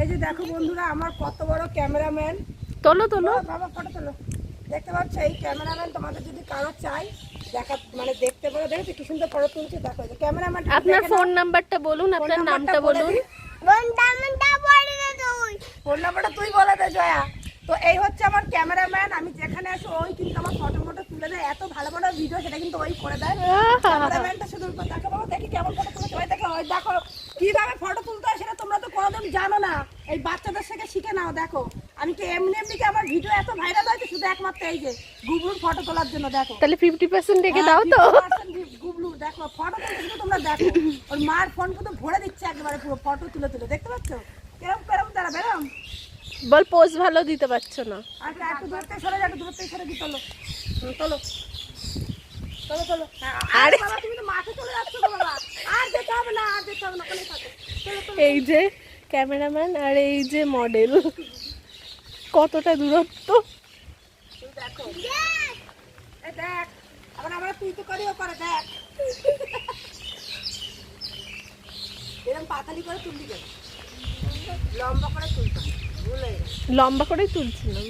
এই যে দেখো বন্ধুরা, আমার কত বড় ক্যামেরাম্যান। তোলো তোলো বাবা ফটো তোলো। দেখতে পাচ্ছ এই ক্যামেরাম্যান, তোমাদের যদি কারো চাই দেখা মানে দেখতে পারো। দেখো কি সুন্দর ফটো তুলছে। দেখো এই ক্যামেরাম্যান। আপনার ফোন নাম্বারটা বলুন, আপনার নামটা বলুন। ফোন নাম্বারটা তুই বলে দে জয়া। তো এই হচ্ছে আমার ক্যামেরাম্যান। আমি যেখানে আসি ওই কিন্তু আমার ফটো তুলে দেয়। এত ভালো ভালো ভিডিও সেটা কিন্তু ওই করে দেয়। ক্যামেরাম্যানটা শুধু দেখো বাবা, দেখি কেমন ফটো তুলছে। ওই দেখো, ওই দেখো কিভাবে ফটো তুলতে হয় সেটা তোমরা তো কোনোদিন জানো না। এই বাচ্চাদের থেকে শিখে নাও। দেখো আমি কি এমনি এমনি কি আমার ভিডিও এত ভাইরাল হয়েছে শুধু একমাত্র এই যে গুবলুর ফটো তোলার জন্য। দেখো তাহলে 50% রেখে দাও তো। 50% গুবলু দেখো ফটো তুলতে শুধু তোমরা দেখো। ওর মার ফোন কিন্তু ভরে দিচ্ছে একেবারে পুরো ফটো তুলে তুলে। দেখতে পাচ্ছ কেরম কেরম তারা বেরম। বল পোজ ভালো দিতে পারছো না। আচ্ছা একটু দূর থেকে সরে যাও, একটু দূর থেকে সরে দি। তোলো তোলো তোলো তোলো। আরে বাবা তুমি তো মাঠে চলে যাচ্ছ তো বাবা। আর যেতে হবে না, আর যেতে হবে না, ওখানেই থাকো। চলো চলো। এই যে ক্যামেরাম্যান আর এই যে মডেল, কতটা দূরত্ব। তুই দেখো এই দেখ, আবার আমরা তুই তো করিও করে দেখ। এরকম পাতালি করে তুলবি কেন? লম্বা করে তুলতাম, ভুল হয়ে গেছে। লম্বা করেই তুলছিলাম।